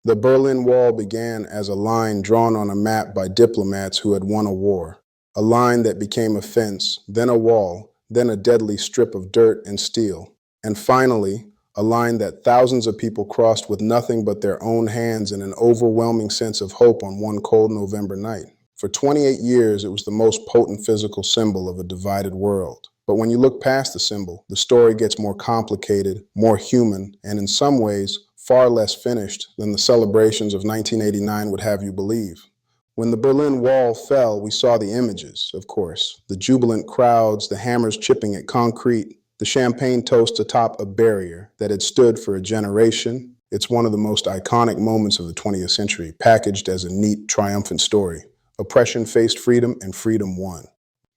The Berlin Wall began as a line drawn on a map by diplomats who had won a war, a line that became a fence, then a wall, then a deadly strip of dirt and steel, and finally, a line that thousands of people crossed with nothing but their own hands and an overwhelming sense of hope on one cold November night. For 28 years, it was the most potent physical symbol of a divided world. But when you look past the symbol, the story gets more complicated, more human, and in some ways, far less finished than the celebrations of 1989 would have you believe. When the Berlin Wall fell, we saw the images, of course, the jubilant crowds, the hammers chipping at concrete, the champagne toast atop a barrier that had stood for a generation. It's one of the most iconic moments of the 20th century, packaged as a neat, triumphant story. Oppression faced freedom, and freedom won.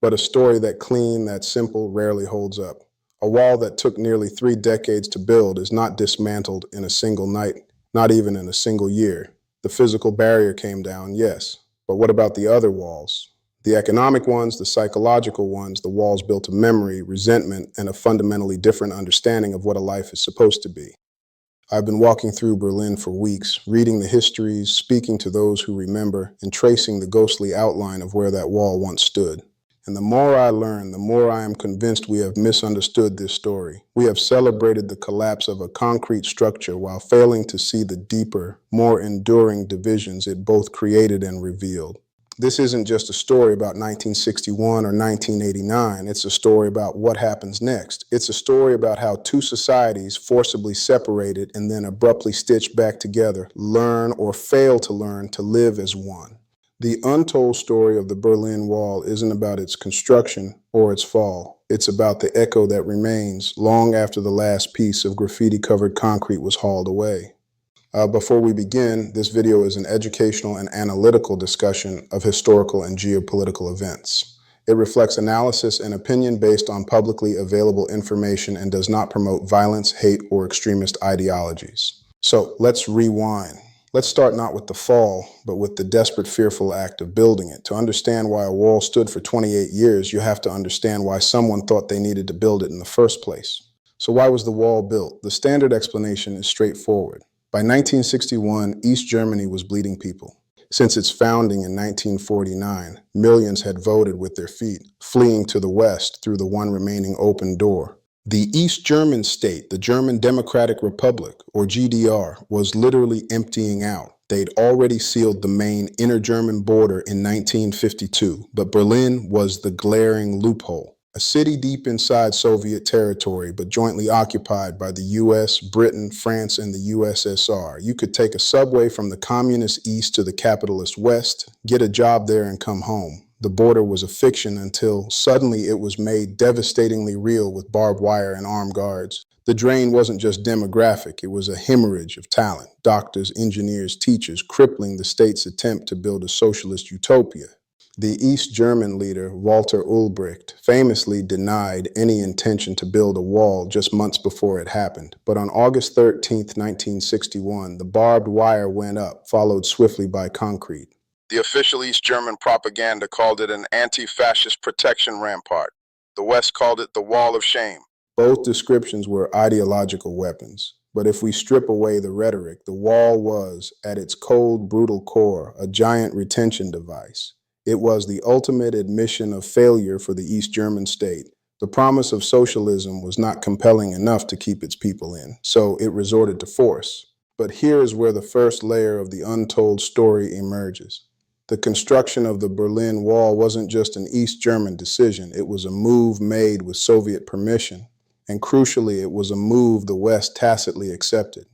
But a story that clean, that simple, rarely holds up. A wall that took nearly 3 decades to build is not dismantled in a single night, not even in a single year. The physical barrier came down, yes. But what about the other walls? The economic ones, the psychological ones, the walls built of memory, resentment, and a fundamentally different understanding of what a life is supposed to be. I've been walking through Berlin for weeks, reading the histories, speaking to those who remember, and tracing the ghostly outline of where that wall once stood. And the more I learn, the more I am convinced we have misunderstood this story. We have celebrated the collapse of a concrete structure while failing to see the deeper, more enduring divisions it both created and revealed. This isn't just a story about 1961 or 1989. It's a story about what happens next. It's a story about how two societies forcibly separated and then abruptly stitched back together, learn or fail to learn to live as one. The untold story of the Berlin Wall isn't about its construction or its fall. It's about the echo that remains long after the last piece of graffiti-covered concrete was hauled away. Before we begin, this video is an educational and analytical discussion of historical and geopolitical events. It reflects analysis and opinion based on publicly available information and does not promote violence, hate, or extremist ideologies. So let's rewind. Let's start not with the fall, but with the desperate, fearful act of building it. To understand why a wall stood for 28 years, you have to understand why someone thought they needed to build it in the first place. So why was the wall built? The standard explanation is straightforward. By 1961, East Germany was bleeding people. Since its founding in 1949, millions had voted with their feet, fleeing to the West through the one remaining open door. The East German state, the German Democratic Republic, or GDR, was literally emptying out. They'd already sealed the main inner German border in 1952, but Berlin was the glaring loophole. A city deep inside Soviet territory, but jointly occupied by the US, Britain, France, and the USSR. You could take a subway from the communist East to the capitalist West, get a job there, and come home. The border was a fiction until suddenly it was made devastatingly real with barbed wire and armed guards. The drain wasn't just demographic, it was a hemorrhage of talent. Doctors, engineers, teachers, crippling the state's attempt to build a socialist utopia. The East German leader, Walter Ulbricht, famously denied any intention to build a wall just months before it happened. But on August 13, 1961, the barbed wire went up, followed swiftly by concrete. The official East German propaganda called it an anti-fascist protection rampart. The West called it the Wall of Shame. Both descriptions were ideological weapons. But if we strip away the rhetoric, the wall was, at its cold, brutal core, a giant retention device. It was the ultimate admission of failure for the East German state. The promise of socialism was not compelling enough to keep its people in, so it resorted to force. But here is where the first layer of the untold story emerges. The construction of the Berlin Wall wasn't just an East German decision. It was a move made with Soviet permission. And crucially, it was a move the West tacitly accepted.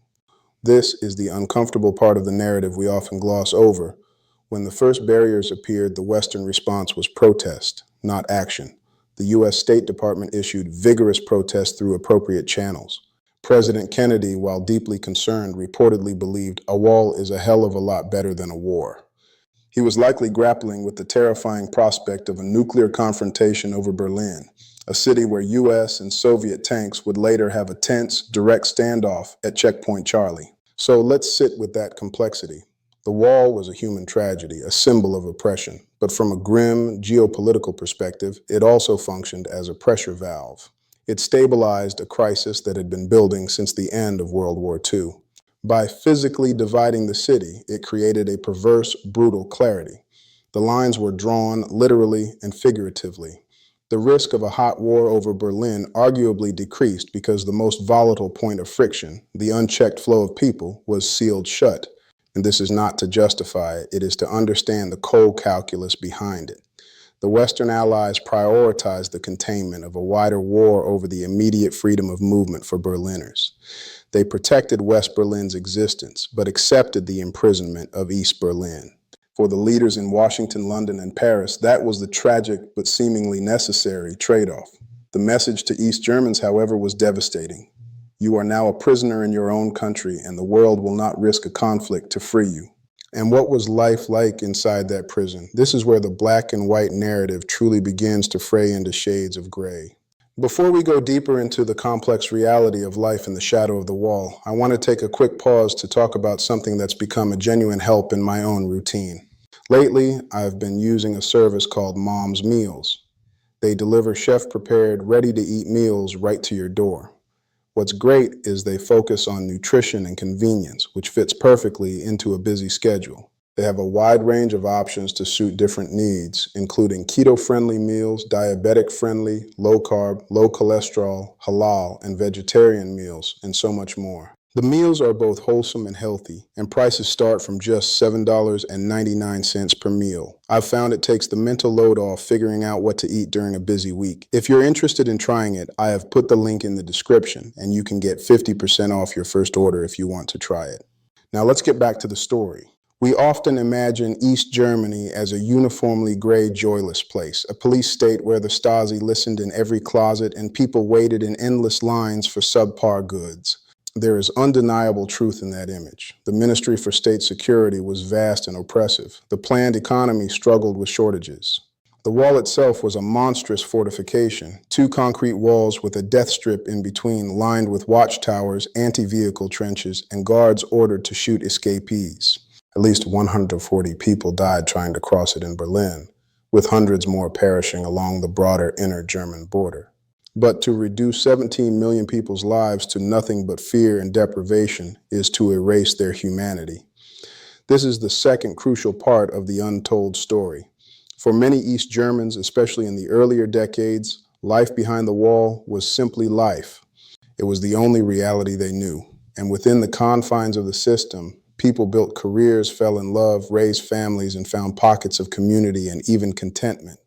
This is the uncomfortable part of the narrative we often gloss over. When the first barriers appeared, the Western response was protest, not action. The U.S. State Department issued vigorous protest through appropriate channels. President Kennedy, while deeply concerned, reportedly believed a wall is a hell of a lot better than a war. He was likely grappling with the terrifying prospect of a nuclear confrontation over Berlin, a city where U.S. and Soviet tanks would later have a tense, direct standoff at Checkpoint Charlie. So let's sit with that complexity. The wall was a human tragedy, a symbol of oppression, but from a grim geopolitical perspective, it also functioned as a pressure valve. It stabilized a crisis that had been building since the end of World War II. By physically dividing the city, it created a perverse, brutal clarity. The lines were drawn literally and figuratively. The risk of a hot war over Berlin arguably decreased because the most volatile point of friction, the unchecked flow of people, was sealed shut. And this is not to justify it, it is to understand the cold calculus behind it. The Western Allies prioritized the containment of a wider war over the immediate freedom of movement for Berliners. They protected West Berlin's existence, but accepted the imprisonment of East Berlin. For the leaders in Washington, London, and Paris, that was the tragic but seemingly necessary trade-off. The message to East Germans, however, was devastating. You are now a prisoner in your own country, and the world will not risk a conflict to free you. And what was life like inside that prison? This is where the black and white narrative truly begins to fray into shades of gray. Before we go deeper into the complex reality of life in the shadow of the wall, I want to take a quick pause to talk about something that's become a genuine help in my own routine. Lately, I've been using a service called Mom's Meals. They deliver chef-prepared, ready-to-eat meals right to your door. What's great is they focus on nutrition and convenience, which fits perfectly into a busy schedule. They have a wide range of options to suit different needs, including keto-friendly meals, diabetic-friendly, low-carb, low-cholesterol, halal, and vegetarian meals, and so much more. The meals are both wholesome and healthy, and prices start from just $7.99 per meal. I've found it takes the mental load off figuring out what to eat during a busy week. If you're interested in trying it, I have put the link in the description, and you can get 50% off your first order if you want to try it. Now let's get back to the story. We often imagine East Germany as a uniformly gray, joyless place, a police state where the Stasi listened in every closet and people waited in endless lines for subpar goods. There is undeniable truth in that image. The Ministry for State Security was vast and oppressive. The planned economy struggled with shortages. The wall itself was a monstrous fortification, 2 concrete walls with a death strip in between lined with watchtowers, anti-vehicle trenches, and guards ordered to shoot escapees. At least 140 people died trying to cross it in Berlin, with hundreds more perishing along the broader inner German border. But to reduce 17 million people's lives to nothing but fear and deprivation is to erase their humanity. This is the second crucial part of the untold story. For many East Germans, especially in the earlier decades, life behind the wall was simply life. It was the only reality they knew. And within the confines of the system, people built careers, fell in love, raised families, and found pockets of community and even contentment.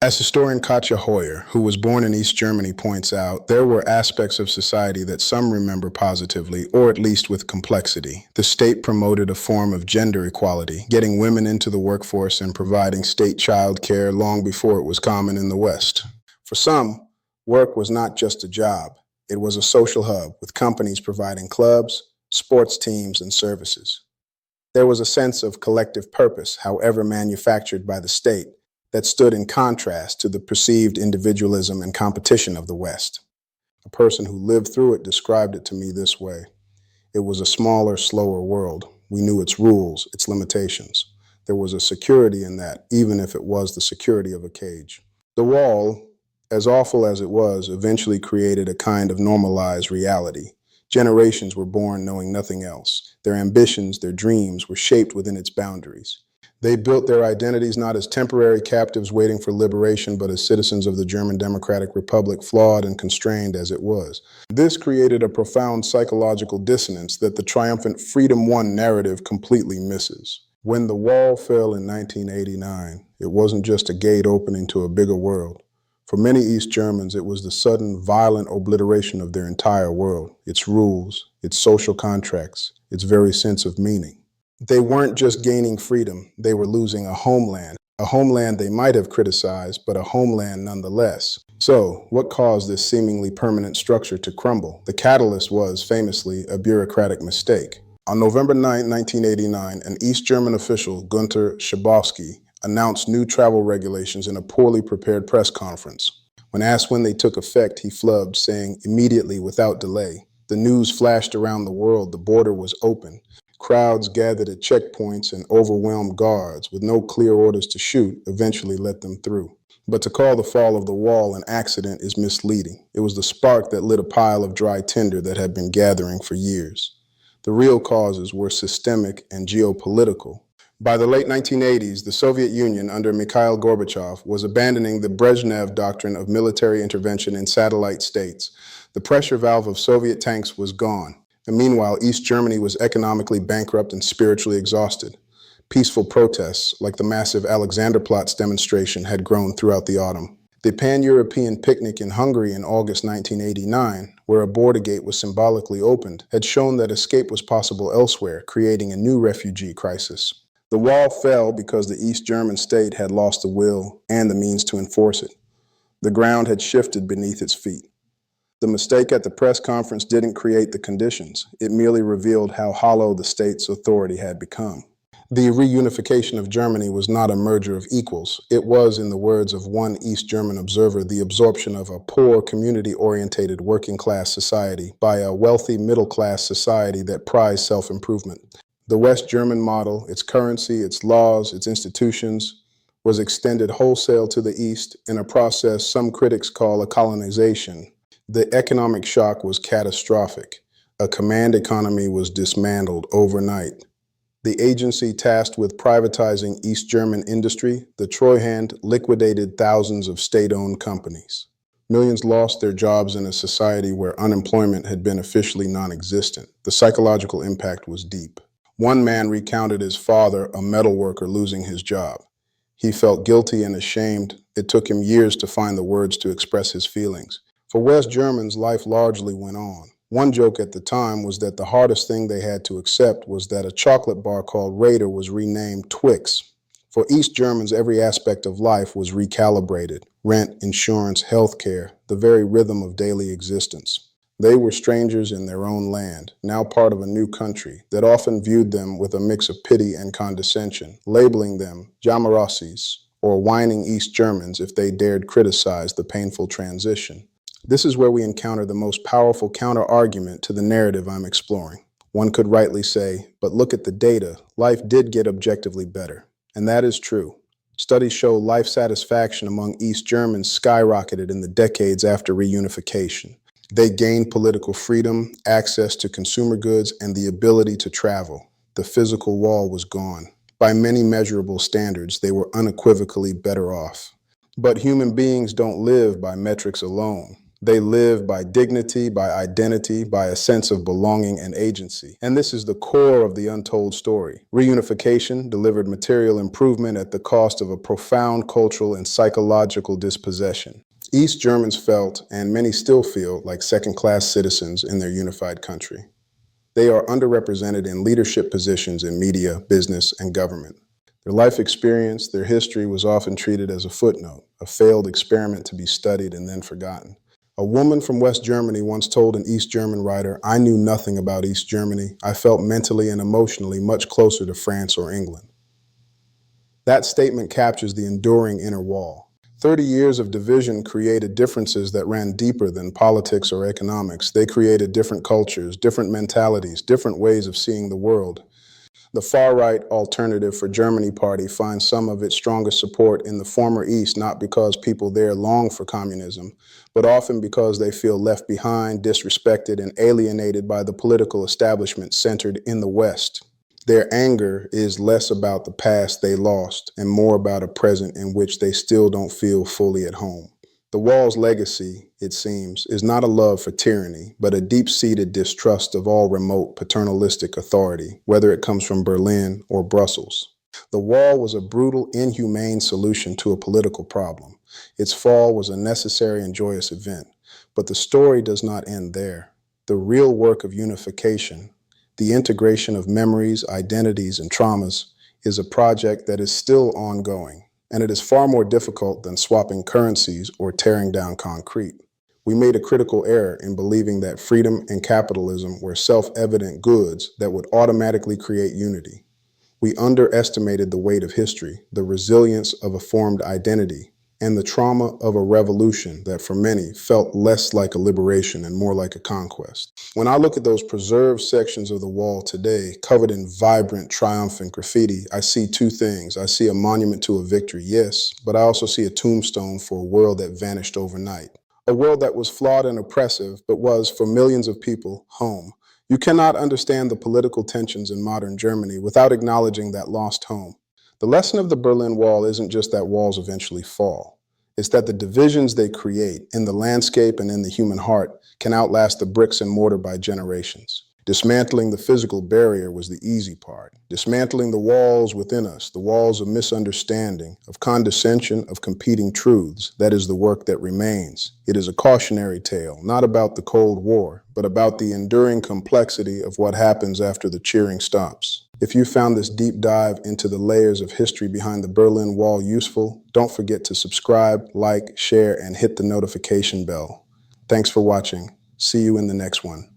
As historian Katja Hoyer, who was born in East Germany, points out, there were aspects of society that some remember positively, or at least with complexity. The state promoted a form of gender equality, getting women into the workforce and providing state child care long before it was common in the West. For some, work was not just a job. It was a social hub, with companies providing clubs, sports teams, and services. There was a sense of collective purpose, however manufactured by the state, that stood in contrast to the perceived individualism and competition of the West. A person who lived through it described it to me this way. It was a smaller, slower world. We knew its rules, its limitations. There was a security in that, even if it was the security of a cage. The wall, as awful as it was, eventually created a kind of normalized reality. Generations were born knowing nothing else. Their ambitions, their dreams were shaped within its boundaries. They built their identities not as temporary captives waiting for liberation, but as citizens of the German Democratic Republic, flawed and constrained as it was. This created a profound psychological dissonance that the triumphant Freedom Won narrative completely misses. When the wall fell in 1989, it wasn't just a gate opening to a bigger world. For many East Germans, it was the sudden, violent obliteration of their entire world, its rules, its social contracts, its very sense of meaning. They weren't just gaining freedom, they were losing a homeland they might have criticized, but a homeland nonetheless. So, what caused this seemingly permanent structure to crumble? The catalyst was, famously, a bureaucratic mistake. On November 9, 1989, an East German official, Günter Schabowski, announced new travel regulations in a poorly prepared press conference. When asked when they took effect, he flubbed, saying, "Immediately, without delay." The news flashed around the world, the border was open. Crowds gathered at checkpoints and overwhelmed guards, with no clear orders to shoot, eventually let them through. But to call the fall of the wall an accident is misleading. It was the spark that lit a pile of dry tinder that had been gathering for years. The real causes were systemic and geopolitical. By the late 1980s, the Soviet Union under Mikhail Gorbachev was abandoning the Brezhnev doctrine of military intervention in satellite states. The pressure valve of Soviet tanks was gone, and meanwhile, East Germany was economically bankrupt and spiritually exhausted. Peaceful protests, like the massive Alexanderplatz demonstration, had grown throughout the autumn. The pan-European picnic in Hungary in August 1989, where a border gate was symbolically opened, had shown that escape was possible elsewhere, creating a new refugee crisis. The wall fell because the East German state had lost the will and the means to enforce it. The ground had shifted beneath its feet. The mistake at the press conference didn't create the conditions. It merely revealed how hollow the state's authority had become. The reunification of Germany was not a merger of equals. It was, in the words of one East German observer, the absorption of a poor, community-oriented working-class society by a wealthy, middle-class society that prized self-improvement. The West German model, its currency, its laws, its institutions, was extended wholesale to the East in a process some critics call a colonization. The economic shock was catastrophic. A command economy was dismantled overnight. The agency tasked with privatizing East German industry, the Treuhand, liquidated thousands of state-owned companies. Millions lost their jobs in a society where unemployment had been officially non-existent. The psychological impact was deep. One man recounted his father, a metal worker, losing his job. He felt guilty and ashamed. It took him years to find the words to express his feelings. For West Germans, life largely went on. One joke at the time was that the hardest thing they had to accept was that a chocolate bar called Raider was renamed Twix. For East Germans, every aspect of life was recalibrated: rent, insurance, healthcare, the very rhythm of daily existence. They were strangers in their own land, now part of a new country that often viewed them with a mix of pity and condescension, labeling them Jamarossis, or whining East Germans if they dared criticize the painful transition. This is where we encounter the most powerful counter-argument to the narrative I'm exploring. One could rightly say, but look at the data, life did get objectively better. And that is true. Studies show life satisfaction among East Germans skyrocketed in the decades after reunification. They gained political freedom, access to consumer goods, and the ability to travel. The physical wall was gone. By many measurable standards, they were unequivocally better off. But human beings don't live by metrics alone. They live by dignity, by identity, by a sense of belonging and agency. And this is the core of the untold story. Reunification delivered material improvement at the cost of a profound cultural and psychological dispossession. East Germans felt, and many still feel, like second-class citizens in their unified country. They are underrepresented in leadership positions in media, business, and government. Their life experience, their history was often treated as a footnote, a failed experiment to be studied and then forgotten. A woman from West Germany once told an East German writer, "I knew nothing about East Germany. I felt mentally and emotionally much closer to France or England." That statement captures the enduring inner wall. 30 years of division created differences that ran deeper than politics or economics. They created different cultures, different mentalities, different ways of seeing the world. The far-right Alternative for Germany party finds some of its strongest support in the former East, not because people there long for communism, but often because they feel left behind, disrespected, and alienated by the political establishment centered in the West. Their anger is less about the past they lost and more about a present in which they still don't feel fully at home. The wall's legacy, it seems, is not a love for tyranny, but a deep-seated distrust of all remote paternalistic authority, whether it comes from Berlin or Brussels. The wall was a brutal, inhumane solution to a political problem. Its fall was a necessary and joyous event. But the story does not end there. The real work of unification, the integration of memories, identities, and traumas, is a project that is still ongoing. And it is far more difficult than swapping currencies or tearing down concrete. We made a critical error in believing that freedom and capitalism were self-evident goods that would automatically create unity. We underestimated the weight of history, the resilience of a formed identity, and the trauma of a revolution that for many felt less like a liberation and more like a conquest. When I look at those preserved sections of the wall today, covered in vibrant, triumphant graffiti, I see two things. I see a monument to a victory, yes, but I also see a tombstone for a world that vanished overnight. A world that was flawed and oppressive, but was, for millions of people, home. You cannot understand the political tensions in modern Germany without acknowledging that lost home. The lesson of the Berlin Wall isn't just that walls eventually fall. It's that the divisions they create in the landscape and in the human heart can outlast the bricks and mortar by generations. Dismantling the physical barrier was the easy part. Dismantling the walls within us, the walls of misunderstanding, of condescension, of competing truths, that is the work that remains. It is a cautionary tale, not about the Cold War, but about the enduring complexity of what happens after the cheering stops. If you found this deep dive into the layers of history behind the Berlin Wall useful, don't forget to subscribe, like, share, and hit the notification bell. Thanks for watching. See you in the next one.